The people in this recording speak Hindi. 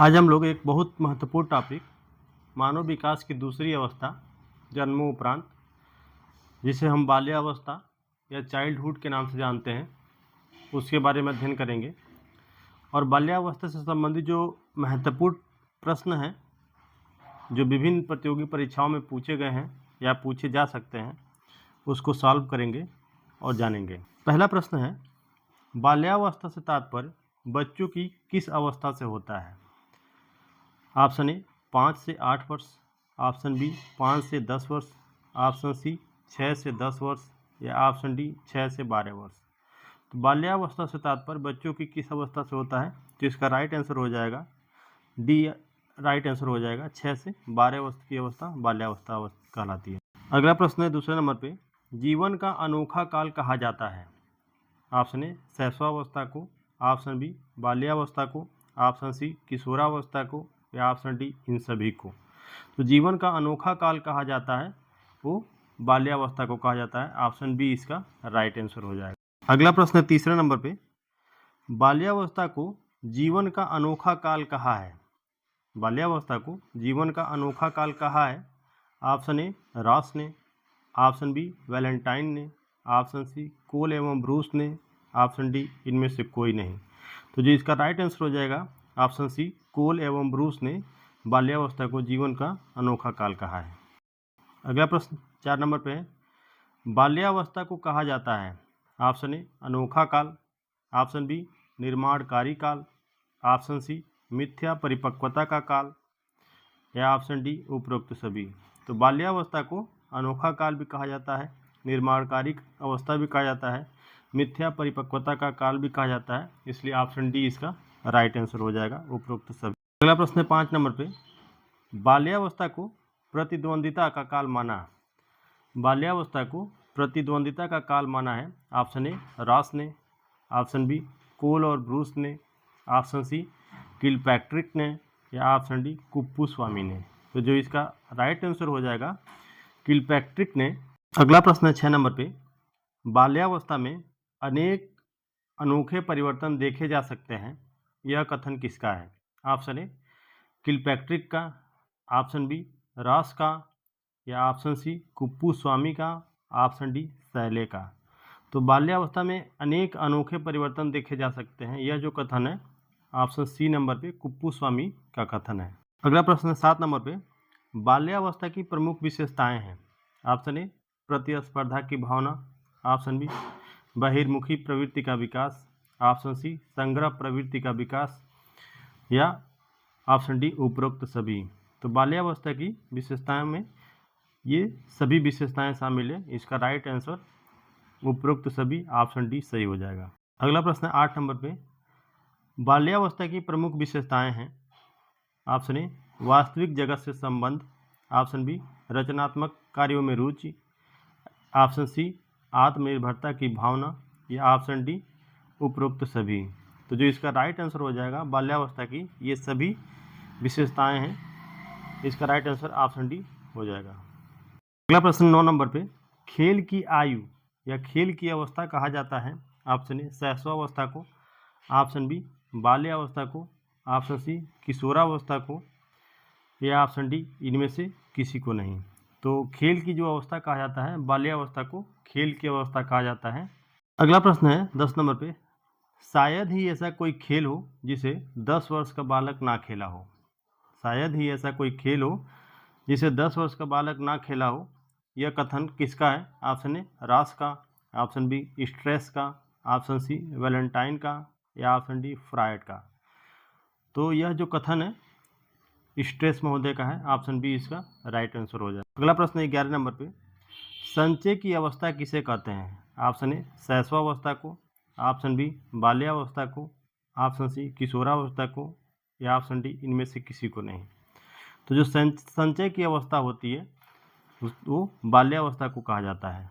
आज हम लोग एक बहुत महत्वपूर्ण टॉपिक मानव विकास की दूसरी अवस्था जन्मों उपरांत, जिसे हम बाल्यावस्था या चाइल्डहुड के नाम से जानते हैं, उसके बारे में अध्ययन करेंगे। और बाल्यावस्था से संबंधित जो महत्वपूर्ण प्रश्न हैं जो विभिन्न प्रतियोगी परीक्षाओं में पूछे गए हैं या पूछे जा सकते हैं, उसको सॉल्व करेंगे और जानेंगे। पहला प्रश्न है, बाल्यावस्था से तात्पर्य बच्चों की किस अवस्था से होता है? ऑप्शन ए 5 से 8 वर्ष, ऑप्शन बी 5 से 10 वर्ष, ऑप्शन सी 6 से 10 वर्ष या ऑप्शन डी 6 से 12 वर्ष। तो बाल्यावस्था से तात्पर्य बच्चों की किस अवस्था से होता है? तो इसका राइट आंसर हो जाएगा डी, राइट आंसर हो जाएगा 6 से 12 वर्ष की अवस्था बाल्यावस्था कहलाती है। अगला प्रश्न है दूसरे नंबर पे, जीवन का अनोखा काल कहा जाता है? ऑप्शन ए शैशवावस्था को, ऑप्शन बी बाल्यावस्था को, ऑप्शन सी किशोरावस्था को या ऑप्शन डी इन सभी को। तो जीवन का अनोखा काल कहा जाता है वो बाल्यावस्था को कहा जाता है। ऑप्शन बी इसका राइट आंसर हो जाएगा। अगला प्रश्न है तीसरे नंबर पे, बाल्यावस्था को जीवन का अनोखा काल कहा है? बाल्यावस्था को जीवन का अनोखा काल कहा है? ऑप्शन ए रॉस ने, ऑप्शन बी वैलेंटाइन ने, ऑप्शन सी कोल एवं ब्रूस ने, ऑप्शन डी इनमें से कोई नहीं। तो जो इसका राइट आंसर हो जाएगा ऑप्शन सी कोल एवं ब्रूस ने बाल्यावस्था को जीवन का अनोखा काल कहा है। अगला प्रश्न 4 नंबर पे है, बाल्यावस्था को कहा जाता है? ऑप्शन ए अनोखा काल, ऑप्शन बी निर्माणकारी काल, ऑप्शन सी मिथ्या परिपक्वता का काल या ऑप्शन डी उपरोक्त सभी। तो बाल्यावस्था को अनोखा काल भी कहा जाता है, निर्माणकारी अवस्था भी कहा जाता है, मिथ्या परिपक्वता का काल भी कहा जाता है, इसलिए ऑप्शन डी इसका राइट आंसर हो जाएगा उपरोक्त सभी। अगला प्रश्न है 5 नंबर पे, बाल्यावस्था को प्रतिद्वंदिता का काल माना? बाल्यावस्था को प्रतिद्वंदिता का काल माना है? ऑप्शन ए रॉस ने, ऑप्शन बी कोल और ब्रूस ने, ऑप्शन सी किलपैट्रिक ने या ऑप्शन डी कुप्पुस्वामी ने। तो जो इसका राइट आंसर हो जाएगा किलपैट्रिक ने। अगला प्रश्न है 6 नंबर पे, बाल्यावस्था में अनेक अनोखे परिवर्तन देखे जा सकते हैं, यह कथन किसका है? ऑप्शन ए किलपैट्रिक का, ऑप्शन बी रॉस का या ऑप्शन सी कुप्पुस्वामी का, ऑप्शन डी सैले का। तो बाल्यावस्था में अनेक अनोखे परिवर्तन देखे जा सकते हैं, यह जो कथन है ऑप्शन सी नंबर पे कुप्पुस्वामी का कथन है। अगला प्रश्न 7 नंबर पे, बाल्यावस्था की प्रमुख विशेषताएं हैं? ऑप्शन ए प्रतिस्पर्धा की भावना, ऑप्शन बी बहिर्मुखी प्रवृत्ति का विकास, ऑप्शन सी संग्रह प्रवृत्ति का विकास या ऑप्शन डी उपरोक्त सभी। तो बाल्यावस्था की विशेषताओं में ये सभी विशेषताएं शामिल है, इसका राइट आंसर उपरोक्त सभी ऑप्शन डी सही हो जाएगा। अगला प्रश्न 8 नंबर पे, बाल्यावस्था की प्रमुख विशेषताएं हैं? ऑप्शन ए वास्तविक जगत से संबंध, ऑप्शन बी रचनात्मक कार्यों में रुचि, ऑप्शन सी आत्मनिर्भरता की भावना या ऑप्शन डी उपरोक्त सभी। तो जो इसका राइट आंसर हो जाएगा बाल्यावस्था की ये सभी विशेषताएं हैं, इसका राइट आंसर ऑप्शन डी हो जाएगा। अगला प्रश्न 9 नंबर पे, खेल की आयु या खेल की अवस्था कहा जाता है? ऑप्शन ए शैशवावस्था को, ऑप्शन बी बाल्यावस्था को, ऑप्शन सी किशोरावस्था को या ऑप्शन डी इनमें से किसी को नहीं। तो खेल की जो अवस्था कहा जाता है बाल्यावस्था को खेल की अवस्था कहा जाता है। अगला प्रश्न है 10 नंबर पे, शायद ही ऐसा कोई खेल हो जिसे 10 वर्ष का बालक ना खेला हो? शायद ही ऐसा कोई खेल हो जिसे 10 वर्ष का बालक ना खेला हो, यह कथन किसका है? ऑप्शन ए रॉस का, ऑप्शन बी स्ट्रेस का, ऑप्शन सी वैलेंटाइन का या ऑप्शन डी फ्रायड का। तो यह जो कथन है स्ट्रेस महोदय का है, ऑप्शन बी इसका राइट आंसर हो जाए। अगला प्रश्न है 11 नंबर पे, संचय की अवस्था किसे कहते हैं? ऑप्शन ए शैशवावस्था को, ऑप्शन बी बाल्यावस्था को, ऑप्शन सी किशोरावस्था को या ऑप्शन डी इनमें से किसी को नहीं। तो जो संचय की अवस्था होती है वो बाल्यावस्था को कहा जाता है।